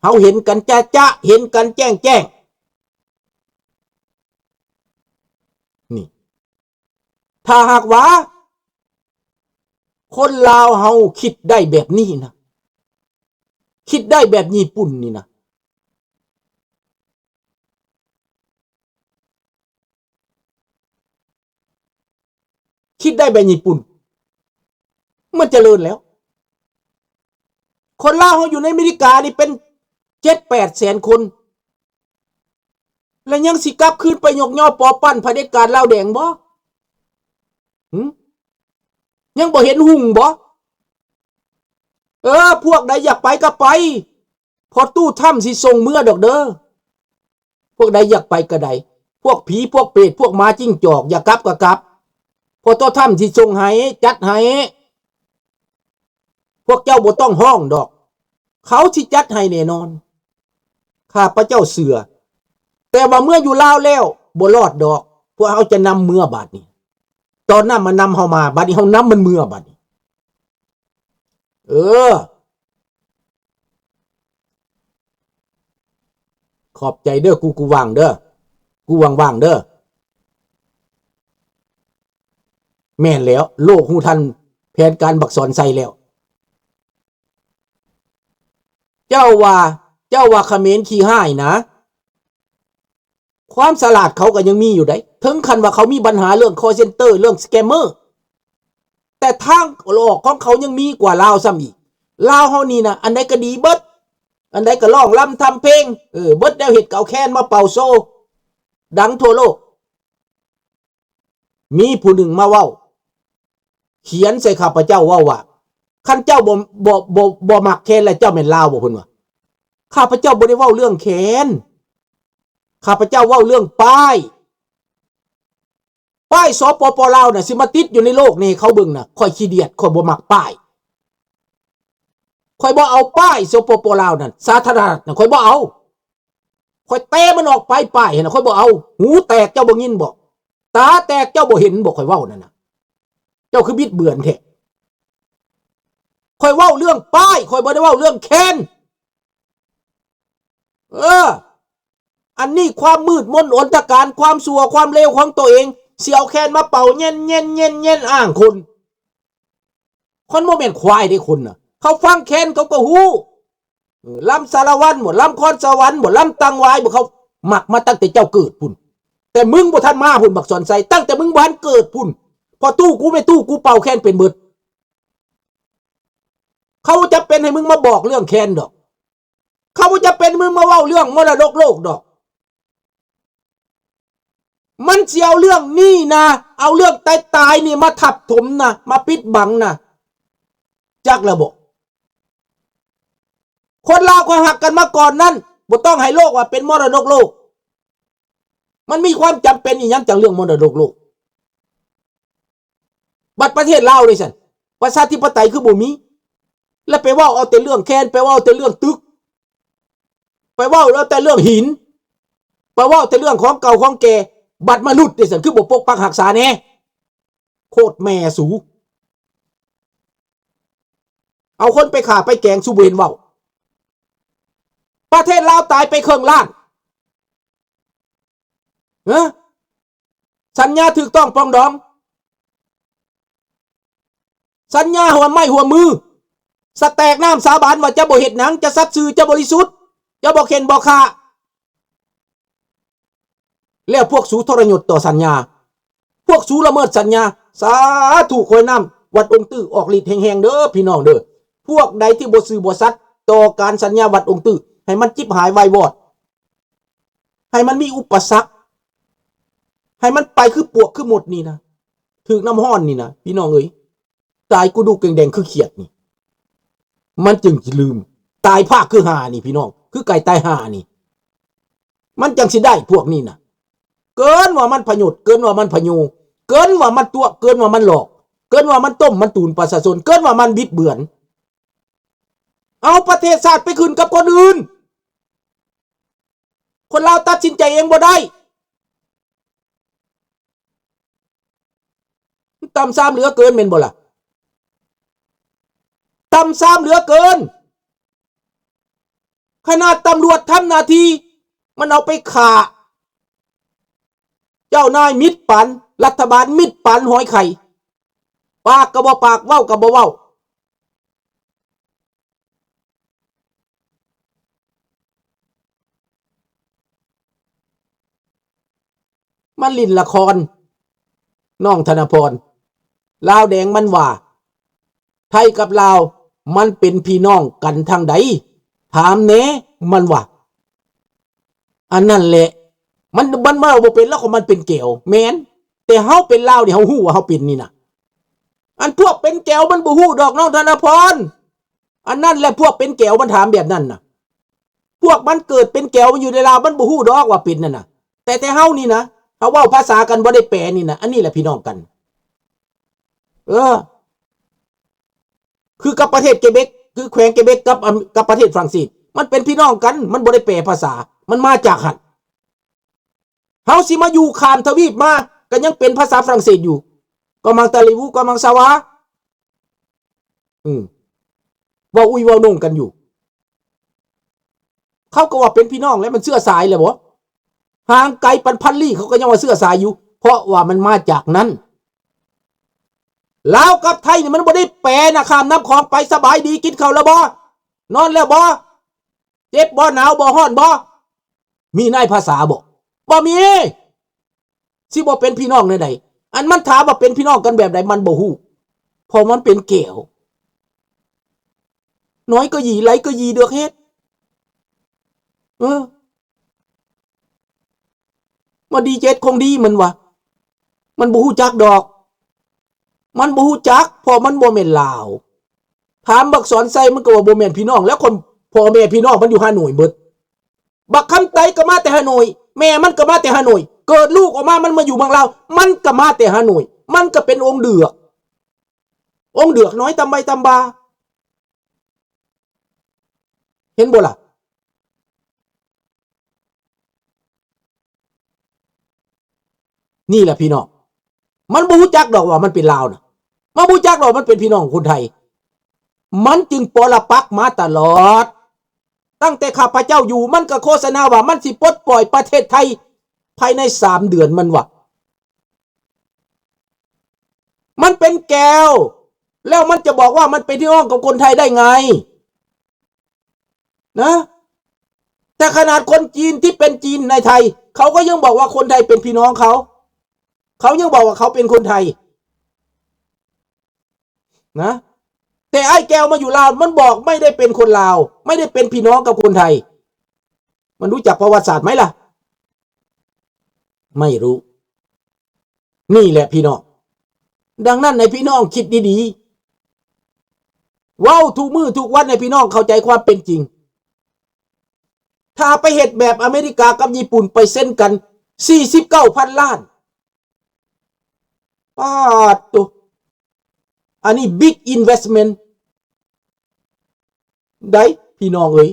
เฮาเห็นกันจะเห็นกันแจ้งนี่ถ้าหากว่าคนลาวเฮาคิดได้แบบนี้นะคิดได้แบบญี่ปุ่นนี่นะคิดได้แบบญี่ปุ่นมันเจริญแล้วคนลาวเฮาอยู่ในอเมริกานี่เป็น7-8 แสนคนแล้วยังสิกลับคืนไปยกย่อปอปั้นเผด็จการลาวแดงบ่ยังบ่เห็นหุ่งบ่พวกใดอยากไปก็ไปพอตู้ถ้ำสิส่งเมื่อดอกเด้อพวกใดอยากไปก็ได้พวกผีพวกเปรตพวกหมาจิ้งจอกอยากกลับก็กลับพอตู้ถ้ำสิส่งให้จัดให้พวกเจ้าบ่ต้องห้องดอกเขาสิจัดให้แน่นอนข้าพระเจ้าเสือแต่ว่าเมื่ออยู่ลาวแล้วบ่รอดดอกพวกเขาจะนำเมื่อบาดนี้ตอนนั้นมันนำเฮามาบัดนี้เฮานำมันเมื่อบาดนี้ขอบใจเด้อกูว่างเด้อกูว่างเด้อแม่นแล้วโลกหูทันแผนการบักสอนใส่แล้วเจ้าว่าเขมรขี้ห้ายนะความฉลาดเขาก็ยังมีอยู่ได้ถึงขั้นว่าเขามีปัญหาเรื่องคอลเซ็นเตอร์เรื่องสแกมเมอร์แต่ทางออกของเขายังมีกว่าลาวซ้ำอีกลาวเฮานี่นะอันใดก็ดีเบิดอันใดก็ร้องรำทำเพลงเบิดแนวเฮ็ดเก่าแค้นมาเป่าโซดังทั่วโลกมีผู้หนึ่งมาเว้าเขียนใส่ข้าพเจ้าว่าคันเจ้าบ่มักแค้นแล้วเจ้าแม่นลาวบ่เพิ่นว่าข้าพเจ้าบ่ได้เว้าเรื่องแค้นข้าพเจ้าเว้าเรื่องป้ายสปปลาวน่ะสิมาติดอยู่ในโลกนี่เขาเบิ่งน่ะค่อยขี้เดียดค่อยบ่มักป้ายค่อยบ่เอาป้ายสปปลาวนั่นสาธารณะน่ะค่อยบ่เอาค่อยเตะมันออกไปป้ายน่ะค่อยบ่เอาหูแตกเจ้าบ่ยินบ่ตาแตกเจ้าบ่เห็นบ่ค่อยเว้านั่นน่ะเจ้าคือบิดเบือนแท้ค่อยเว้าเรื่องป้ายค่อยบ่ได้เว้าเรื่องแค้นอันนี้ความมืดมนอนตการความชั่วความเลวของตัวเองเสียวแค้นมาเป่าเย็นอ้างคนโมเมนต์ควายได้คนน่ะเขาฟังแค้นเขาก็ฮู้ลำสารวันหมดลำคอนสวรรค์หมดลำตังวายบ่เขาหมักมาตั้งแต่เจ้าเกิดพุ่นแต่มึงบ่ทันมาพุ่นบักสอนใส่ตั้งแต่มึงบ้านเกิดพุ่นพอตู้กูไม่ตู้กูเป่าแค้นเป็นเบิดเขาจะเป็นให้มึงมาบอกเรื่องแค้นดอกเขาจะเป็นมึงมาเว้าเรื่องมรดกโลกดอกมันเสียวเรื่องนี่นะเอาเรื่องตายนี่มาทับถมนะมาปิดบังนะจักระบบคนลาวก็หักกันมาก่อนนั้นบ่ต้องให้โลกว่าเป็นมรดกโลกมันมีความจำเป็นอีหยังจากเรื่องมรดกโลกบัดประเทศลาวเลยสั่นประชาธิปไตยคือบ่มีแล้วไปว่าเอาแต่เรื่องแค้นไปว่าเอาแต่เรื่องตึกไปว่าเอาแต่เรื่องหินไปว่าแต่เรื่องของเก่าของแก่บัดมนุษย์นี่สั่นคือบ่ปกปักรักษาแน่โคตรแม่สูเอาคนไปฆ่าไปแกงสุเวนเว้าประเทศลาวตายไปครึ่งล้านสัญญาถูกต้องปรองดองสัญญาหัวไม้หัวมือสแตกน้ำสาบานว่าจะบ่เฮ็ดหนังจะสัตย์ซื่อจะบริสุทธิ์จะบ่เข็นบ่ฆ่าแล้วพวกสูทรยศต่อสัญญาพวกสูละเมิดสัญญาสาธุคอยน้ำวัดองค์ตื้อออกฤทธิ์แห่งๆเด้อพี่น้องเด้อพวกใดที่บ่ซื่อบ่สัตย์ต่อการสัญญาวัดองค์ตื้อให้มันจิบหายวายวอดให้มันมีอุปสรรคให้มันไปคือปวกคือหมดนี่นะถึกน้ำห้อนนี่นะพี่น้องเอ้ยตายกูดูแดงๆคือเขียดนี่มันจึงลืมตายภาคคือห่านี่พี่น้องคือไก่ตายห่านี่มันจังสิได้พวกนี้นะเกินว่ามันพยศเกินว่ามันพยูเกินว่ามันตัวเกินว่ามันหลอกเกินว่ามันต้มมันตูนประชาชนเกินว่ามันบิดเบือนเอาประเทศชาติไปคืนกับคนอื่นคนเราตัดสินใจเองบ่ได้ต่ำซ้ำเหลือเกินเป็นบ่ล่ะต่ำซ้ำเหลือเกิน ขนาดตำรวจทำหน้าที่มันเอาไปฆ่าเจ้านายมิดปันรัฐบาลมิดปันหอยไข่ปากกระบอกปากเว้ากระบอกเว้ามันลินละครน้องธนพรลาวแดงมันว่าไทยกับลาวมันเป็นพี่น้องกันทางใดถามเน่มันว่าอันนั้นแหละมันมาบ่เป็นแล้วก็มันเป็นแก้วแม่นแต่เฮาเป็นลาวนี่เฮาฮู้ว่าเฮาเป็นนี่นะอันพวกเป็นแก้วมันบ่ฮู้ดอกน้องธนพรอันนั้นแหละพวกเป็นแก้วมันถามแบบนั้นน่ะพวกมันเกิดเป็นแก้วมันอยู่ในลาวมันบ่ฮู้ดอกว่าเป็นนั่นน่ะแต่เฮานี่นะเฮาเว้าภาษากันบ่ได้แปลนี่นะอันนี้แหละพี่น้องกันคือกับประเทศเกเบกคือแขวงเกเบกกับประเทศฝรั่งเศสมันเป็นพี่น้องกันมันบ่ได้แปลภาษามันมาจากหันเฮาสิมาอยู่ข้ามทวีปมาก็ยังเป็นภาษาฝรั่งเศสอยู่ก็มังตาลีวูก็มังซาวาว่าอุ้ยว่านงกันอยู่เขาก็ว่าเป็นพี่น้องแล้วมันเสื้อสายเลยบ่ห่างไกลปันพันลี่เขาก็ยังว่าเสื้อสายอยู่เพราะว่ามันมาจากนั้นลาวกับไทยนี่มันบ่ได้แปลนะข้ามน้ำคลองไปสบายดีกินข้าวแล้วบ่นอนแล้วบ่เจ็บบ่หนาวบ่ร้อนบ่มีในภาษาบ่มีสิบ่เป็นพี่น้องในใดอันมันถามว่าเป็นพี่น้องกันแบบใดมันบ่ฮู้พอมันเป็นแก้วน้อยก็หยีไหลก็หยีเดือกเฮ็ดมาดีเจ็ดคงดีมันวะมันบ่ฮู้จักดอกมันบ่ฮู้จักพอมันบ่แม่นลาวถามบักสอนไซมันก็ว่าบ่แม่นพี่น้องแล้วคนพ่อแม่พี่น้องมันอยู่ฮานอยเบิดบักคำไตก็มาแต่ฮานอยแม่มันก็มาแต่ฮานอยเกิดลูกออกมามันมาอยู่เมืองลาวมันก็มาแต่ฮานอยมันก็เป็นองค์เดือกน้อยตำใบตำบาเห็นบ่ล่ะนี่แหละพี่น้องมันบ่ฮู้จักดอกว่ามันเป็นลาวนะมันบ่ฮู้จักดอกมันเป็นพี่น้องคนไทยมันจึงปรปักษ์มาตลอดตั้งแต่ข้าพเจ้าอยู่มันก็โฆษณาว่ามันสิปลดปล่อยประเทศไทยภายใน3 เดือนมันว่ามันเป็นแก้วแล้วมันจะบอกว่ามันเป็นพี่น้องกับคนไทยได้ไงนะแต่ขนาดคนจีนที่เป็นจีนในไทยเขาก็ยังบอกว่าคนไทยเป็นพี่น้องเขายังบอกว่าเขาเป็นคนไทยนะแต่ไอ้แก้วมาอยู่ลาวมันบอกไม่ได้เป็นคนลาวไม่ได้เป็นพี่น้องกับคนไทยมันรู้จักประวัติศาสตร์ไหมล่ะไม่รู้นี่แหละพี่น้องดังนั้นในพี่น้องคิดดีๆว้าวทุกมือทุกวันในพี่น้องเข้าใจความเป็นจริงถ้าไปเหตุแบบอเมริกากับญี่ปุ่นไปเซ็นกัน49,000 ล้านป้าตุอันนี้ big investment ได้พี่น้องเอ้ย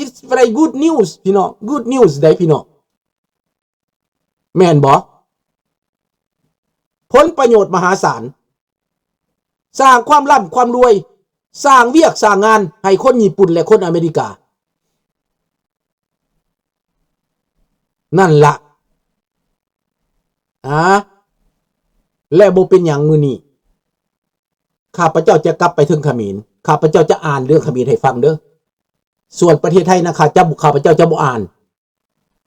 it's very good news พี่น้อง good news ได้พี่น้องแม่นบ่ผลประโยชน์มหาศาลสร้างความร่ำความรวยสร้างเวียกสร้างงานให้คนญี่ปุ่นและคนอเมริกานั่นละและบ่เป็นอย่างมือนี้ข้าพเจ้าจะกลับไปถึงเขมรข้าพเจ้าจะอ่านเรื่องเขมรให้ฟังเด้อส่วนประเทศไทยนะข้าพเจ้าจะบ่อ่าน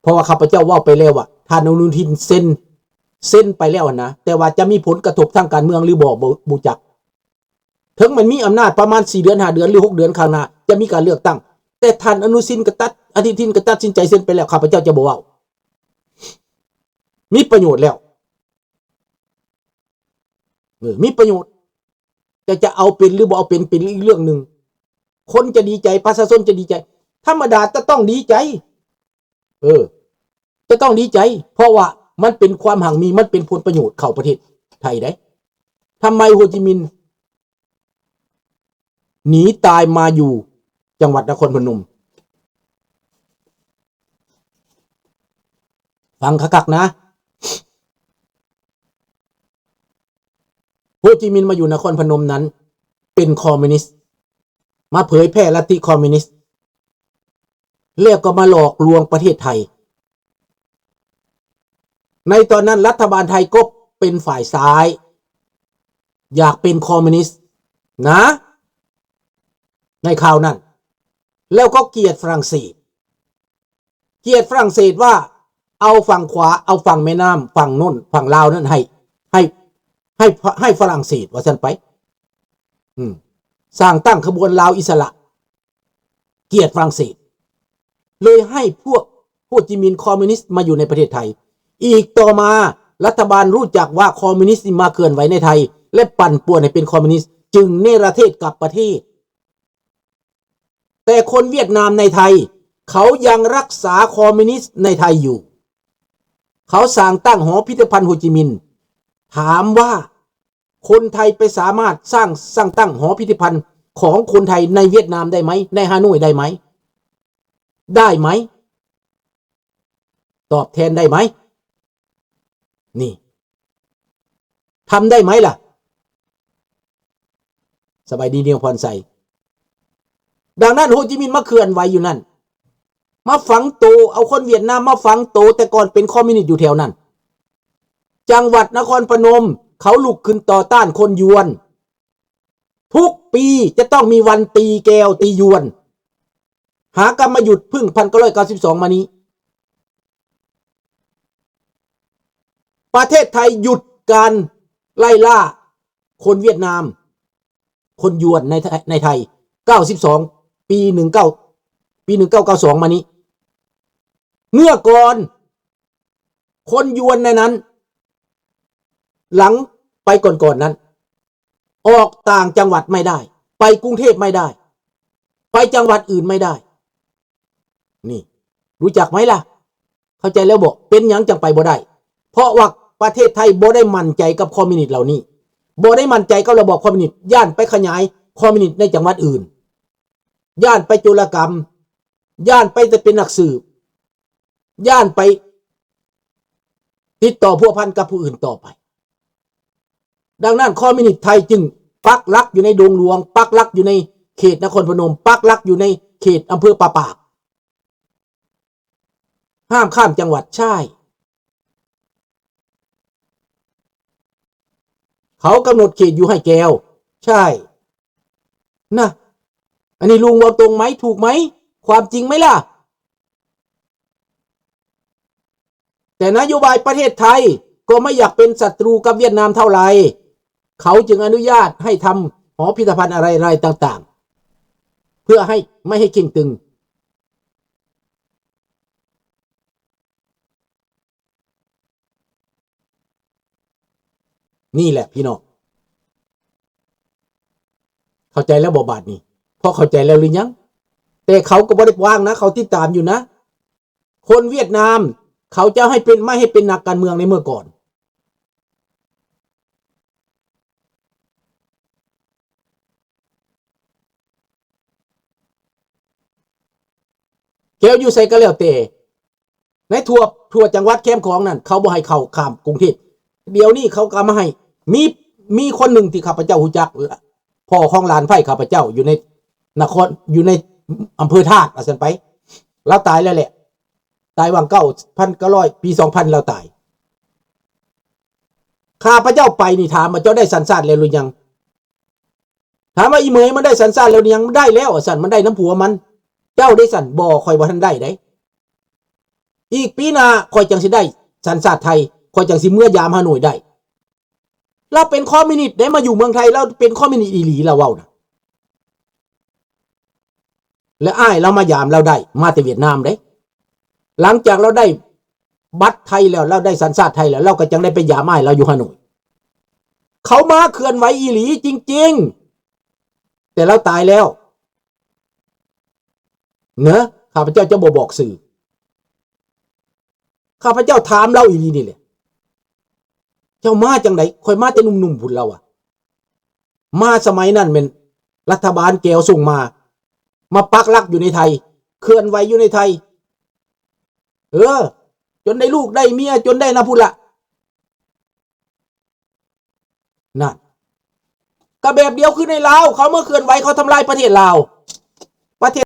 เพราะว่าข้าพเจ้าว่าไปแล้วว่าท่านอนุทินเซ็นไปแล้วนะแต่ว่าจะมีผลกระทบทางการเมืองหรือบ่จักถึงมันมีอำนาจประมาณ4 เดือน5 เดือนหรือ6 เดือนข้างหน้าจะมีการเลือกตั้งแต่ท่านอนุทินก็ตัดสินใจเซ็นไปแล้วข้าพเจ้าจะบ่เว้ามีประโยชน์แล้วมีประโยชน์แต่จะเอาเป็นหรือบ่เอาเป็นอีกเรื่องหนึ่งคนจะดีใจประชาชนจะดีใจธรรมดาจะต้องดีใจจะต้องดีใจเพราะว่ามันเป็นความหังมีมันเป็นผลประโยชน์เข้าประเทศไทยได้ทำไมโฮจิมินห์หนีตายมาอยู่จังหวัดนครพนมฟังคักๆนะโฮจิมินห์มาอยู่นครพนมนั้นเป็นคอมมิวนิสต์ มาเผยแพร่ลัทธิคอมมิวนิสต์แล้วก็มาหลอกลวงประเทศไทยในตอนนั้นรัฐบาลไทยก็เป็นฝ่ายซ้ายอยากเป็นคอมมิวนิสต์นะในคราวนั้นแล้วก็เกลียดฝรั่งเศสว่าเอาฝั่งขวาเอาฝั่งแม่น้ำฝั่งนู้นฝั่งลาวนั้นให้ฝรั่งเศสว่าซั่นไปสร้างตั้งขบวนลาวอิสระเกลียดฝรั่งเศสเลยให้พวกโฮจิมินห์คอมมิวนิสต์มาอยู่ในประเทศไทยอีกต่อมารัฐบาลรู้จักว่าคอมมิวนิสต์มาเคลื่อนไหวในไทยและปั่นป่วนให้เป็นคอมมิวนิสต์จึงเนรเทศกลับประเทศแต่คนเวียดนามในไทยเขายังรักษาคอมมิวนิสต์ในไทยอยู่เขาสร้างตั้งหอพิพิธภัณฑ์โฮจิมินห์ถามว่าคนไทยไปสามารถสร้างตั้งหอพิพิธภัณฑ์ของคนไทยในเวียดนามได้ไหมในฮานอยได้ไหมตอบแทนได้ไหมนี่ทำได้ไหมล่ะสบายดีเนียวพรใสดังนั้นโฮจิมินห์มาเคลื่อนไหวอยู่นั่นมาฝังโตเอาคนเวียดนามมาฝังโตแต่ก่อนเป็นคอมมิวนิสต์อยู่แถวนั้นจังหวัดนครพนมเขาลุกขึ้นต่อต้านคนยวนทุกปีจะต้องมีวันตีแก้วตียวนหากรรมหยุดพึ่ง1992มานี้ประเทศไทยหยุดการไล่ล่าคนเวียดนามคนยวนในไทย92ปี1992มานี้เมื่อก่อนคนยวนในนั้นหลังไปก่อนนั้นออกต่างจังหวัดไม่ได้ไปกรุงเทพไม่ได้ไปจังหวัดอื่นไม่ได้นี่รู้จักไหมล่ะเข้าใจแล้วบอกเป็นหยังจังไปบ่ได้เพราะว่าประเทศไทยบ่ได้มั่นใจกับคอมมิวนิสต์เหล่านี้บ่ได้มั่นใจกับระบอบคอมมิวนิสต์ย่านไปขยายคอมมิวนิสต์ในจังหวัดอื่นย่านไปโจรกรรมย่านไปจะเป็นนักสืบย่านไปติดต่อพัวพันกับผู้อื่นต่อไปดังนั้นคอมมิวนิสต์ไทยจึงปักหลักอยู่ในดงหลวงปักหลักอยู่ในเขตนครพนมปักหลักอยู่ในเขตอำเภอป่าปากห้ามข้ามจังหวัดใช่เขากำหนดเขตอยู่ให้แก้วใช่นะอันนี้ลุงบอกตรงไหมถูกไหมความจริงไหมล่ะแต่นโยบายประเทศไทยก็ไม่อยากเป็นศัตรูกับเวียดนามเท่าไหร่เขาจึงอนุญาตให้ทำหอพิพิธภัณฑ์อะไรๆต่างๆเพื่อให้ไม่ให้เข่งตึงนี่แหละพี่น้องเข้าใจแล้วบาดนี้พอเข้าใจแล้วหรือยังแต่เขาก็บ่ได้ว่างนะเขาติดตามอยู่นะคนเวียดนามเขาจะให้เป็นไม่ให้เป็นนักการเมืองในเมื่อก่อนแก้วอยู่ใส่ก็แล้วแต่ในทั่วจังหวัดแคมของนั่นเขาบ่ให้เข้าข้ามกรุงเทพเดี๋ยวนี้เขาก็มาให้มีคนหนึ่งที่ข้าพเจ้ารู้จักพ่อของหลานไฟข้าพเจ้าอยู่ในนครอยู่ในอำเภอธาตุว่าซั่นไปแล้วตายแล้วแหละตายวัง9,900ปี2000แล้วตายข้าพเจ้าไปนี่ถามว่าเจ้าได้สัญชาติแล้วหรือยังถามว่าอีเหมยมันได้สัญชาติแล้วหรือยังมันได้แล้วสั่นมันได้น้ำผัวมันเจ้าได้สั่นบ่ค่อยบ่ทันได้เด้อีกปีหน้าค่อยจังสิได้สัญชาติไทยค่อยจังสิเมื่อยามฮานอยได้เราเป็นคอมมิวนิสต์ได้มาอยู่เมืองไทยเราเป็นคอมมิวนิสต์อีหลีเราเว้านะและอ้ายเรามายามเราได้มาแต่เวียดนามเด้หลังจากเราได้บัตรไทยแล้วเราได้สัญชาติไทยแล้วเราก็จังได้ไปยามอ้ายเราอยู่ฮานอยเขามาเคลื่อนไหวอีหลีจริงๆแต่เราตายแล้วเนอะข้าพเจ้าจะบอกสื่อข้าพเจ้าถามเราอีหลีนี่แหละเจ้ามาจังไดค่อยมาแต่หนุ่มๆพุ่นเราอะมาสมัยนั้นเป็นรัฐบาลแก้วส่งมาปักหลักอยู่ในไทยเคลื่อนไหวอยู่ในไทยจนได้ลูกได้เมียจนได้นะพุ่นละนั่น ก็แบบเดียวคือในลาวเขาเมื่อเคลื่อนไหวเขาทำลายประเทศลาวประเทศ